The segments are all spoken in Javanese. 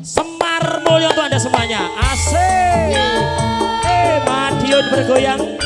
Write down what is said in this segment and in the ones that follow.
Semar Mulyo untuk Anda semuanya. Asik. Madiun bergoyang.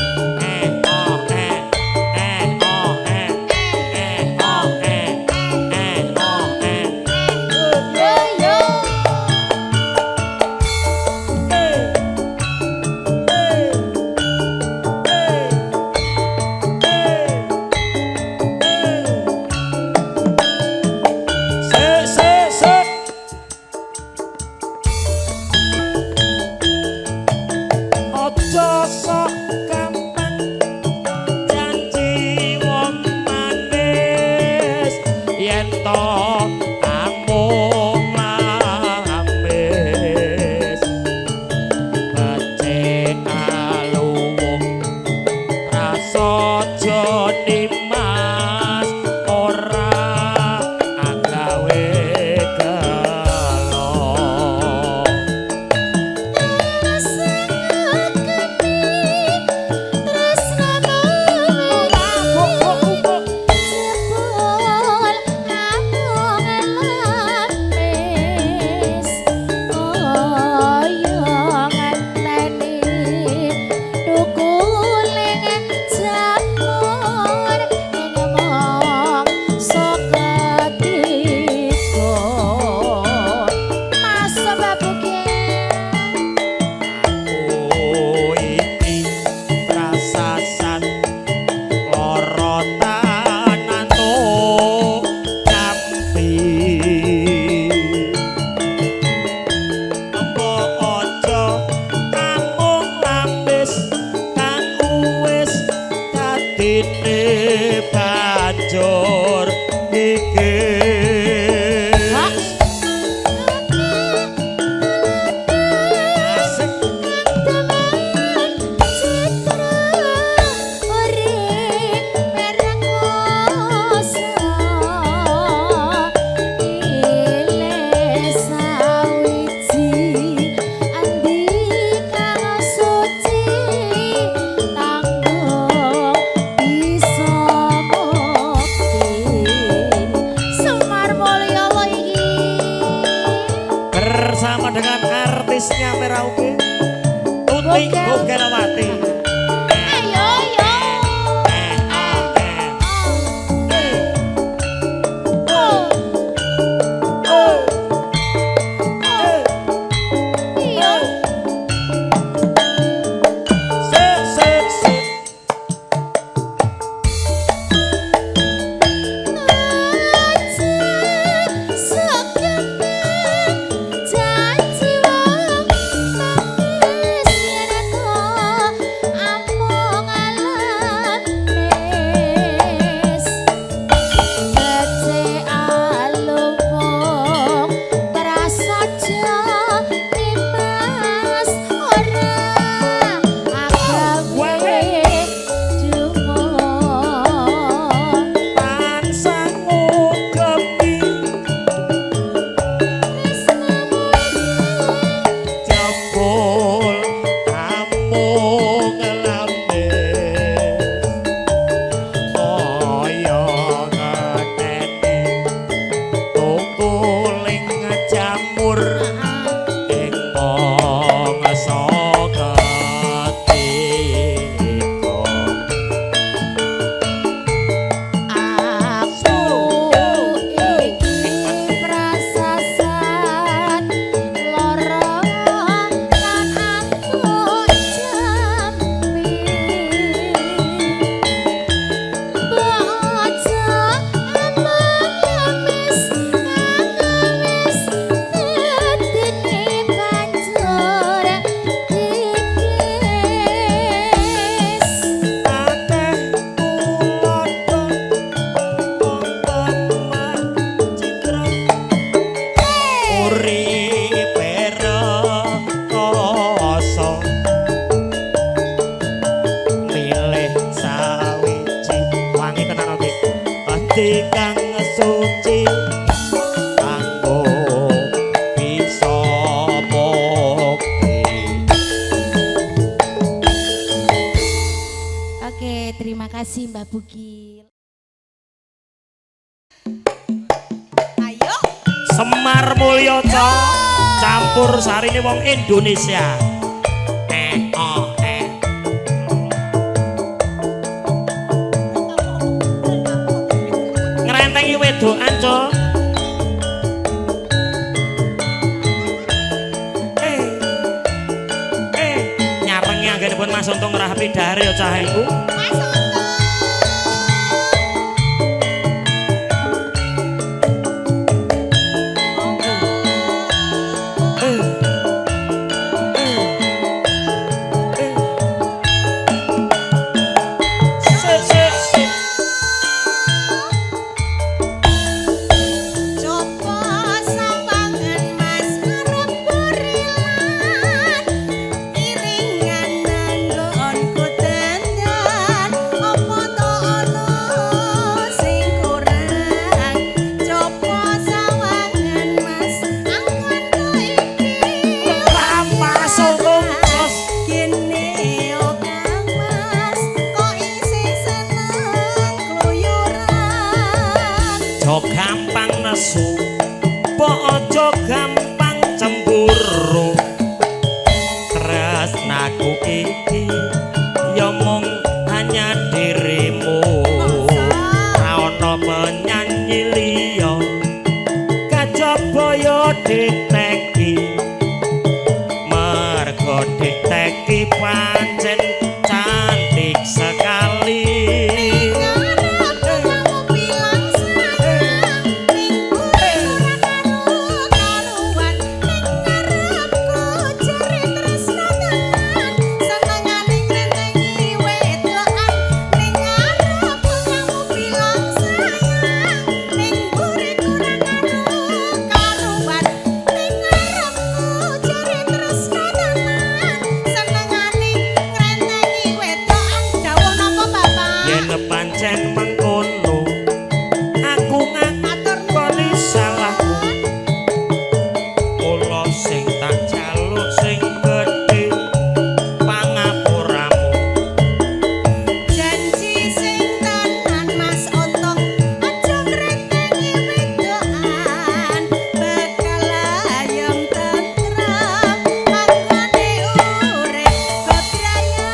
kasih Mbak Bugil. Ayo Semar Mulyo. campur sarine wong Indonesia. Ngrentengi wedokan, Cuk. Nyarengi anggenipun Mas Untung rapi dare ya cah iku. Mas Untung. Gampang nesu, mbok aja gampang cemburu. Tresnaku iki ya mung hanya dirimu. Ora ana penyanyi liya kajaba ya diteki. Mergo diteki pancen cantik sekali. Pancen mengkono aku ngakoni salahku, mula sing tak jaluk sing gedhe pangapuramu. Janji sing tenan Mas Untung, aja ngrentengi wedokan, bakal ayem tentrem anggone urip bebrayan.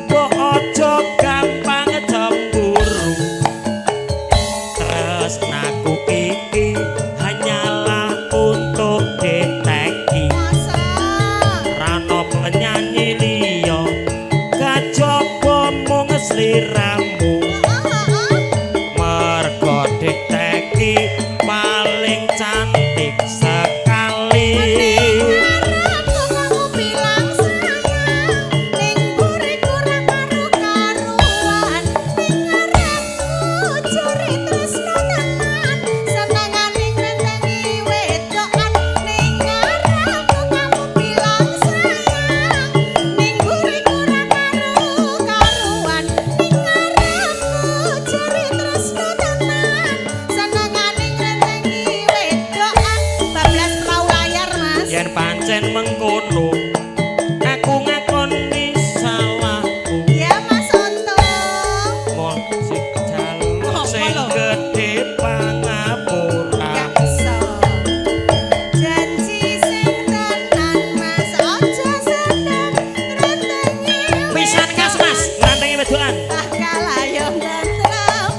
Mbok aja gampang cemburu. Tresnaku iki hanyalah untuk diteki. Rano penyanyi liya kajaba mung sliramu. Mergo diteki paling cantik sekali. Yen pancen mengkono aku ngakoni salahku. Ya Mas Untung. Mol sing jaluk sing gedhe pangapura. Gak bisa. Janji sing tenan Mas, aja seneng ngrentengi. Pisan kas Mas, ngrentengi wedokan. Bakal ayem tentrem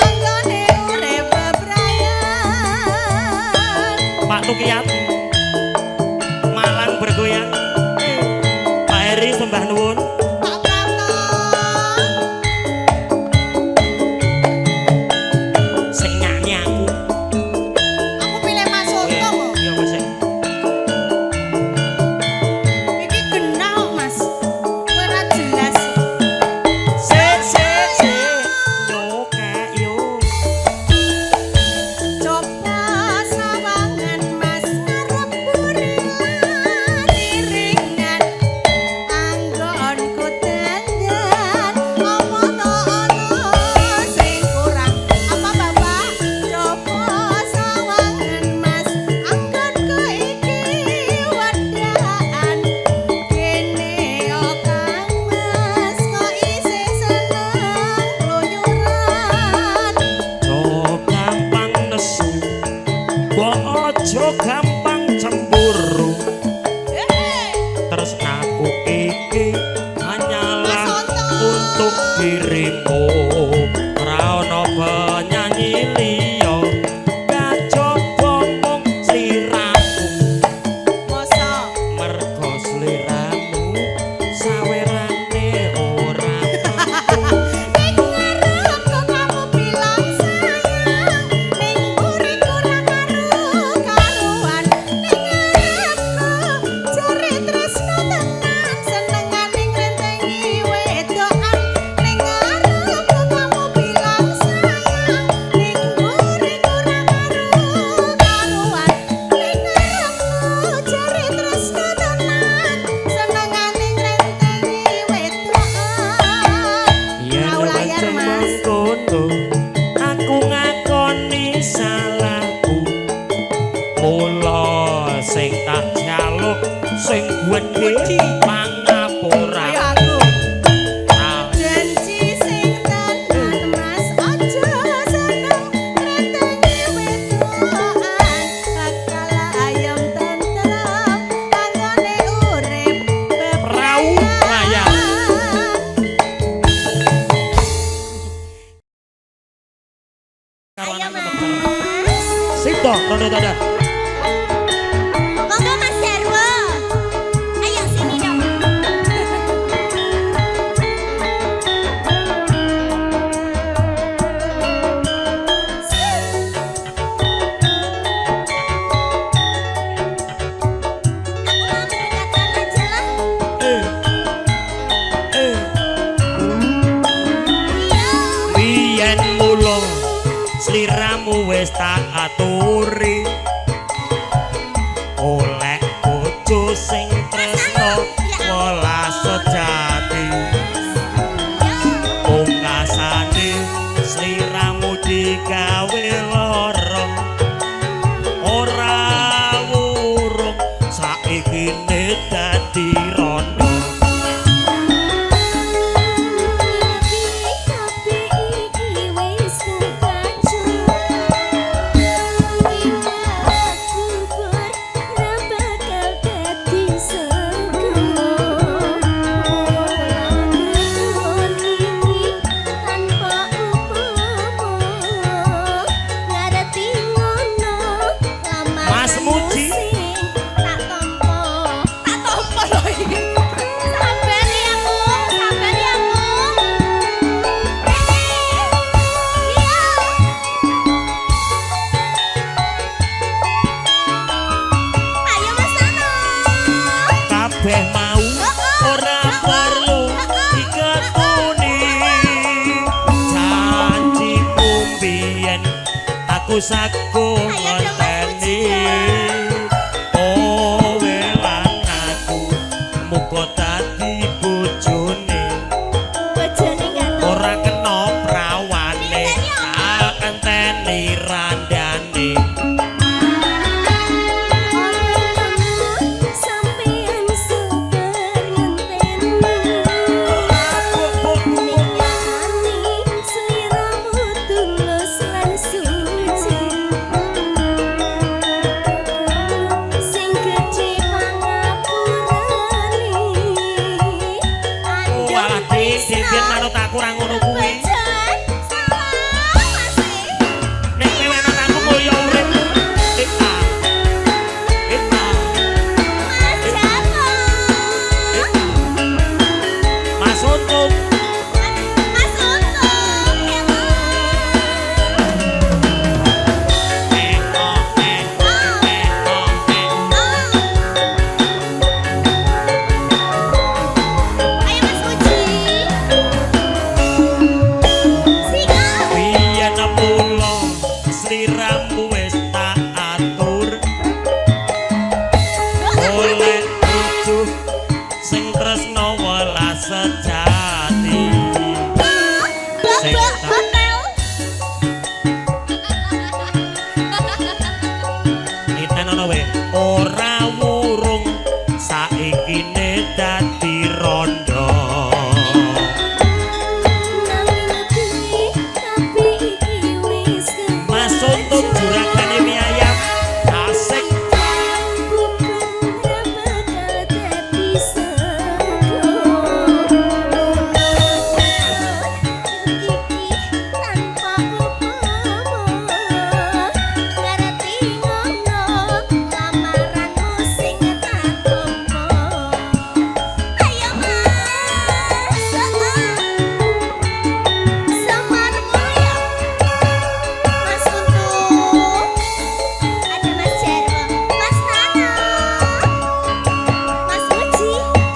anggone urip bebrayan. Pak Tukiyat. Mbah nuwun. Pak Prapto. Sing nyanyi aku. Aku pilih Mas Soto kok. Iya wis. Iki genah kok, Mas. Kowe ora jelas. Sik. Nyokek yo. Coba sawangan Mas ngarep burilan iringan anggonku dandan omong ono sing kurang apa Bapak coba sawangan Mas anggonku iki wadaan kene yo Kang Mas kok isih seneng kluyuran. Oh gampang nesu. Kok aja gampang cemburu. Tresnaku iki hanyalah Mas Soto. untuk dirimu. Ora ono penyanyi liya. Kajaba mung sliramu. Mosok Mergo sliramu sawerane ora mampu. ning ngarepku kamu bilang sayang ning uriku ra karu-karuan ning ngarepku jare tresno tenan senengane ngrentengi wedokan ning ngarepku kamu bilang sayang ning uriku ra karu-karuan ning ngarepku jare tresno tenan senengane ngrentengi wedokan. Yen Mau layar, pancen Mas. mengkono, aku ngakoni salahku. Mula sing tak jaluk sing wedi pangapura. Ayo aku Ah, janji sing tenan Mas aja seneng ngrentengi wedokan bakal ayam tentrem anggone urip Prau layar. Ayo Mas. Sito, tanda-tanda. Monggo Mas Jarwo. Ayo sini dong. Aku mau mendekatkan aja lah. Eh, eh. Iya. Biyen mulung sliramu wis tak aturi. Oleh bojo sing tresno welas sejati. Pungkasane sliramu digawe lara. Ora wurung saiki dadi rondo. Tapi iki wis kebaca. Aku bar ra bakal dadi sego. Tanpa upama ngareti ngono lama Mas Muji. tak tompo lho iki. Sabar ya aku. Iya. Ayo Mas Nano. Kabeh mau ora perlu diketuni. Janjiku mbiyen aku saku ngenteni. Kowe lan aku muga dadi bojone. Bojone ganteng. Ora kena prawane tak enteni randane. Sampeyan sebar ngenteni. Ning sliramu tulus lan suci. sliramu wis tak atur oleh bojo sing tresno welas sejati sing Hotel. Niten ono we ora wurung saiki ne dadi rondo Mas untung juragane mie ayam asik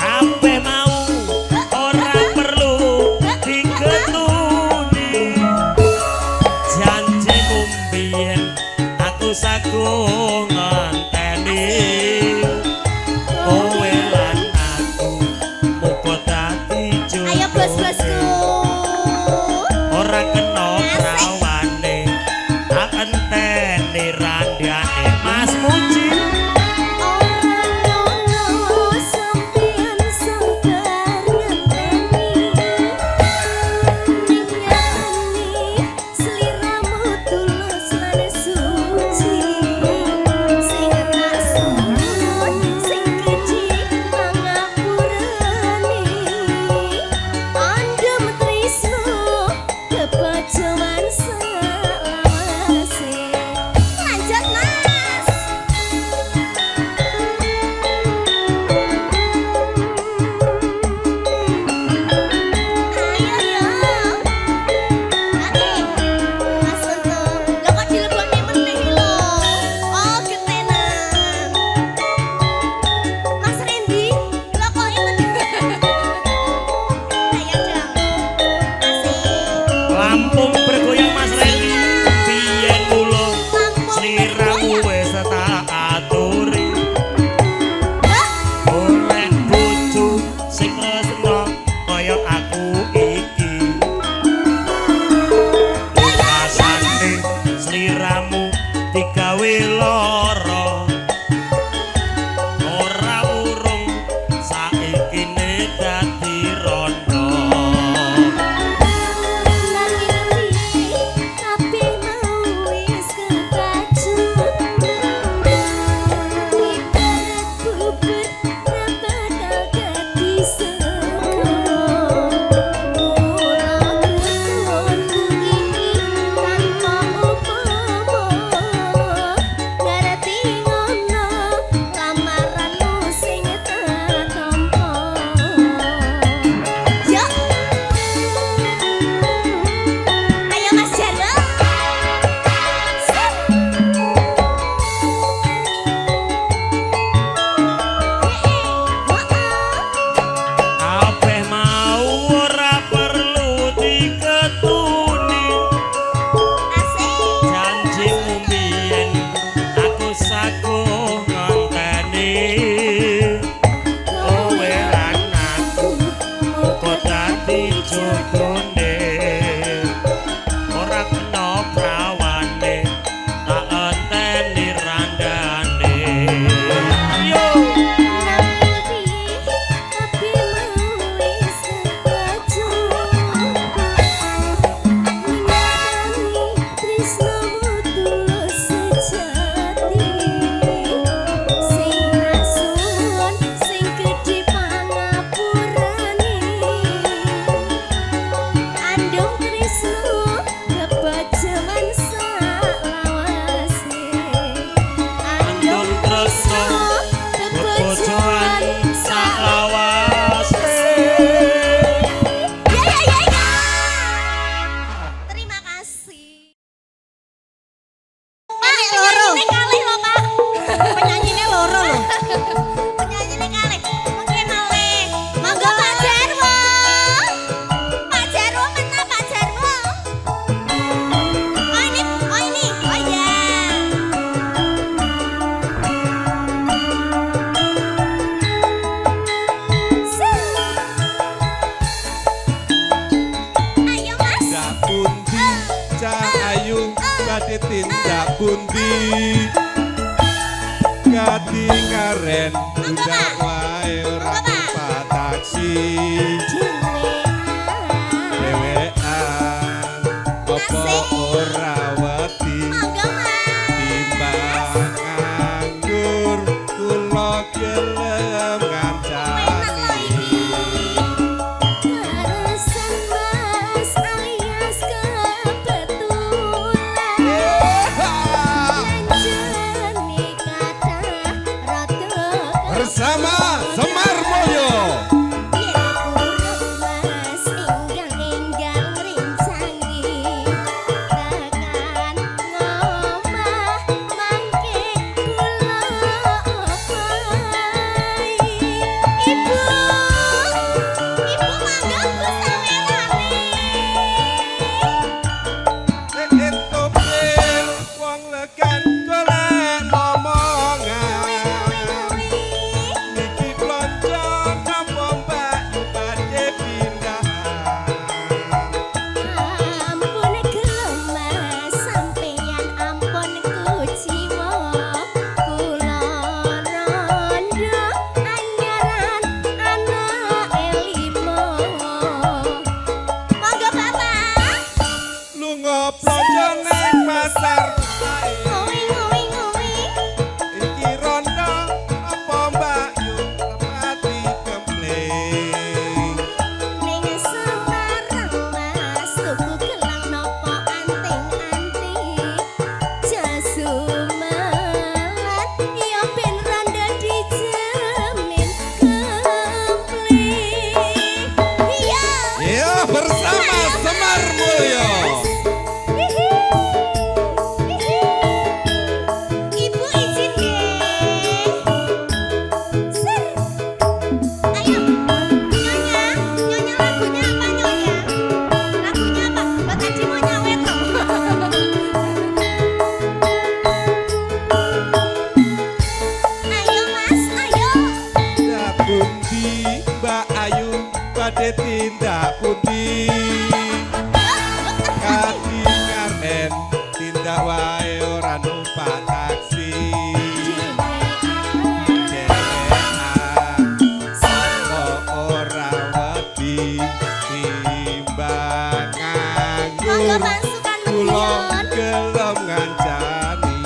kabeh mau ora perlu diketuni janjimu mbiyen aku sagung ngenteni kowe lan aku muga dadi Ayo bos-bosku. ora kena rawane tak enteni randane Mas Muji Lanjut Mas. Ayo yo. Oke. Mas Untung. Lo kok dileboni meneh lho? Oh, getenan. Mas Randy, lo kok itu? Ayo dong. Asik. Lampung bergoyang Mas Randy biyen mulo sliramu wis tak aturi oleh bojo sing tresno kaya aku iki rasane sliramu digawe lara ora urung saiki ne dadi rondo Ngerti Gati karen tidak wae ora numpak taksi dewean opo ora wedi timbang nganggur kula gelem ngancani bersama Semar Mulyo. Bersama Semar Mulyo. Ibu izin deh. Ayo, nyonya lagunya apa nyonya? Lagunya apa? Lo tadi mau nyawet loh. Ayo mas, ayo. Pundi Mbak Ayu badhe tindak pundi Kati karen tindak wae ora numpak taksi kok ora wedi timbang nganggur kula gelem ngancani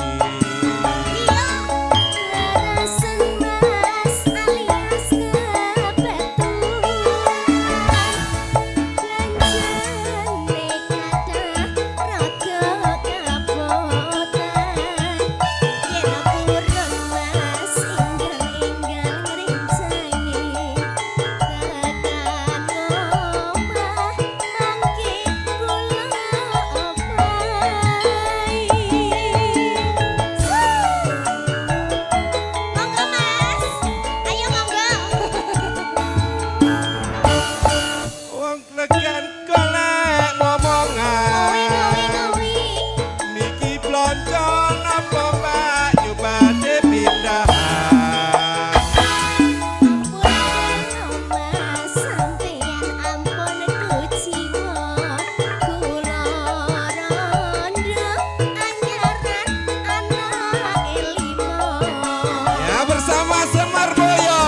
bersama Semar Mulyo.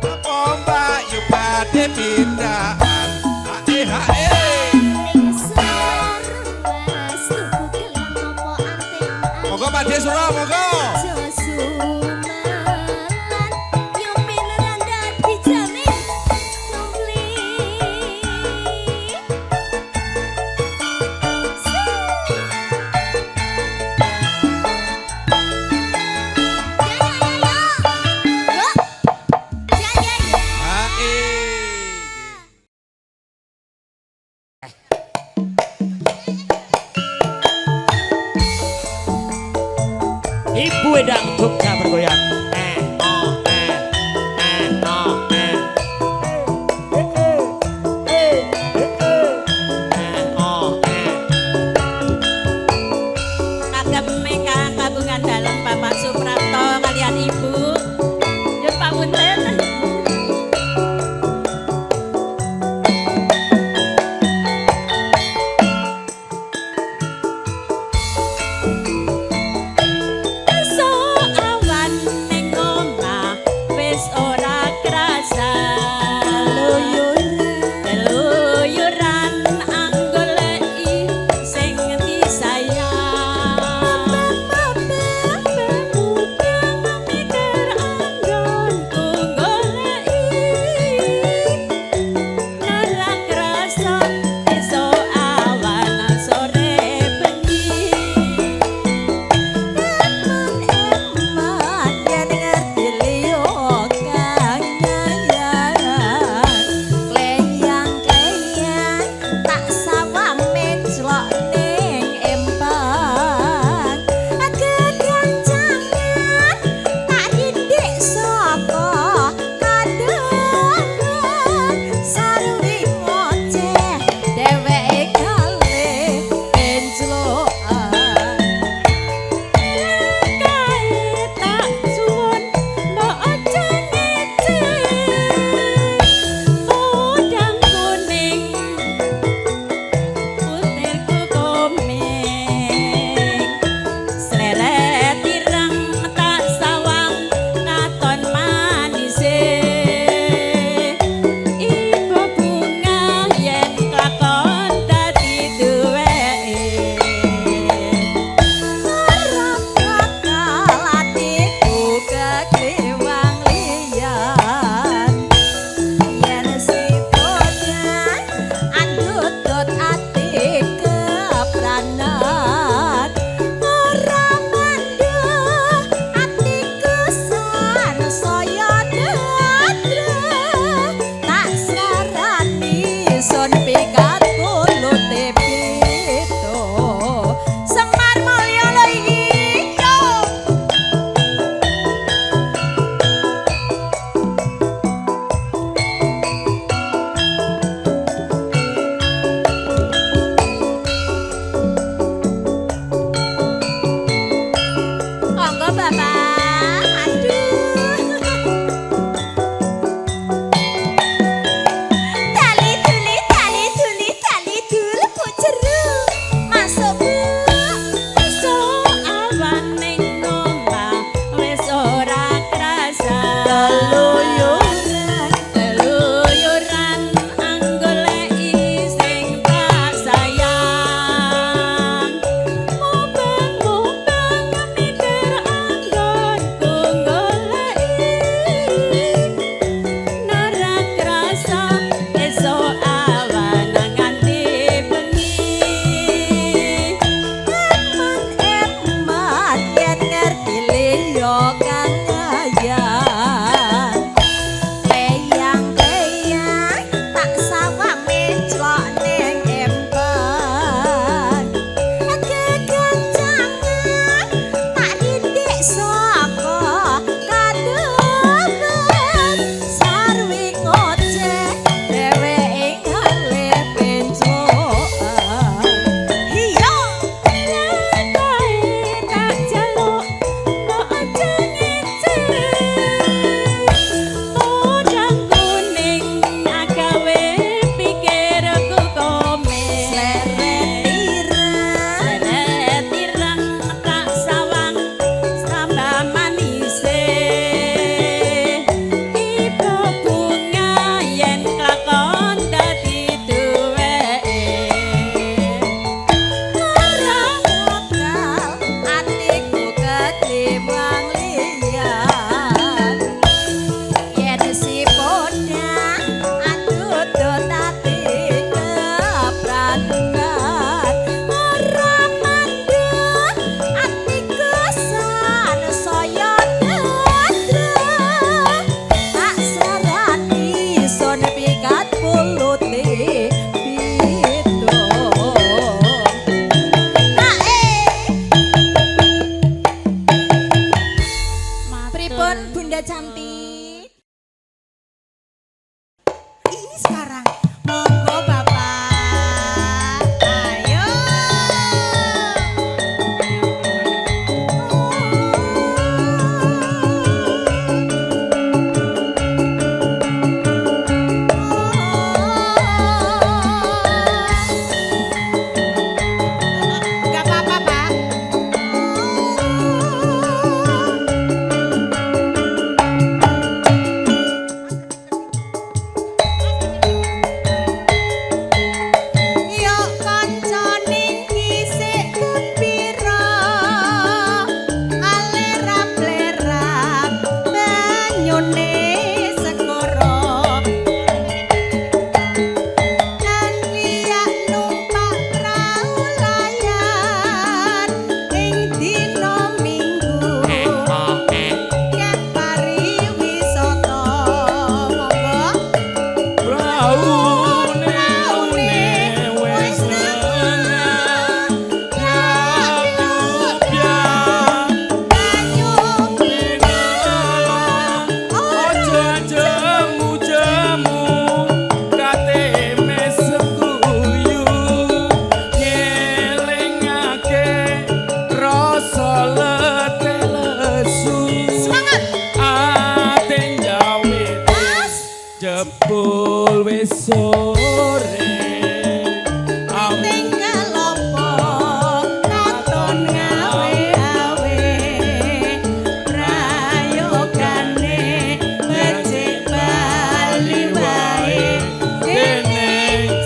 Apa mbak yu badhe pindahan monggo Pak Desura monggo. Ibu Wedang Jogja bergoyang. Kagem ingkang kagungan dalem Bapak Suprapto kalian Ibu. Nyun pamunten.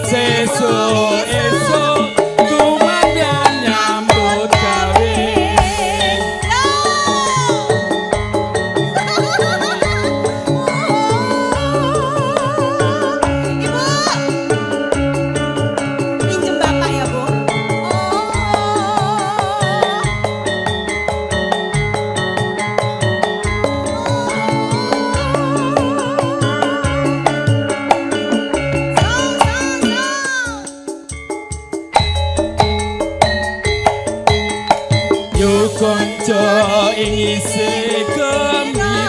sesuk tumandang nyambut gawe. Ibu, pinjem bapak ya Bu. Yo konco ing isih gembira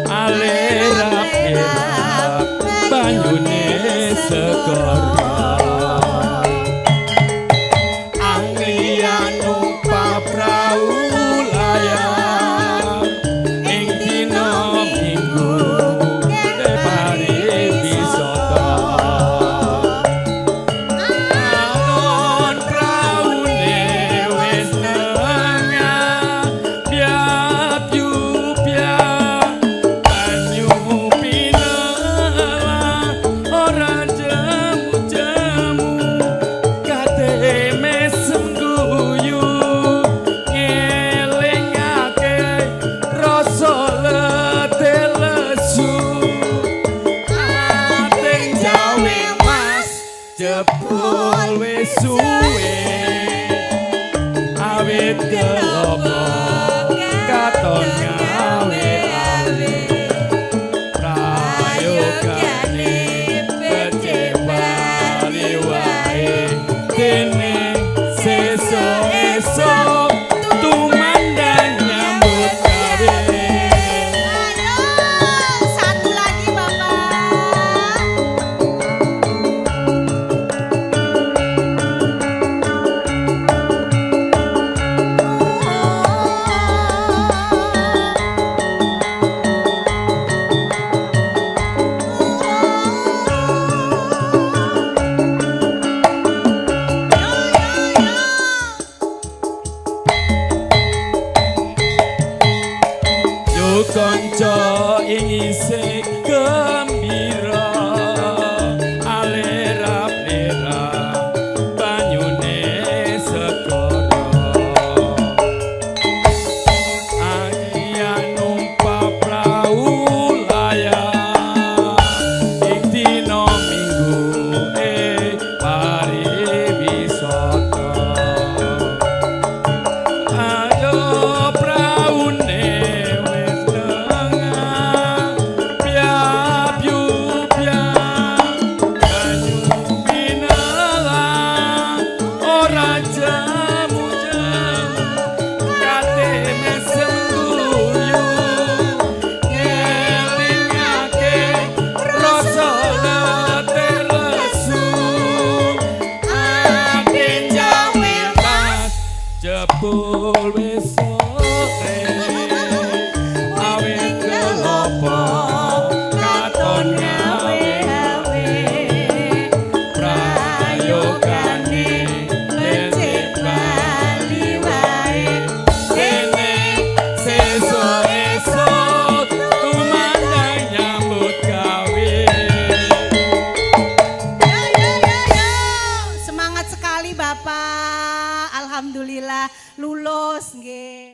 alerap-erap banyune segara anglian numpak prau layar ing dina minggu depare wisata alon praune wis nengah biap yupya banyu pinela ora jemu-jemu kate mesem guyu ngelingake rasa letih lesu ating jawe mas jebul wis suwe awit kelopo katon ngawe-awe prayogane becik bali wae dene sesuk tumandang nyambut gawe. Ayo, satu lagi Bapak. Yo konco ing isih gembira alerap-erap banyune segara angian numpak prau layar ing dina minggu pariwisata ayo praune wis nengah biap yupya banyu pinela ora jemu-jemu kate mesem guyu ngelingake rasa letih lesu ating jawe mas jebul wis sore awit kelopo katon ngawe-awe prayogane becik bali wae dene sesuk tumandang nyambut gawe. Semangat sekali Bapak. Alhamdulillah lulus nggih.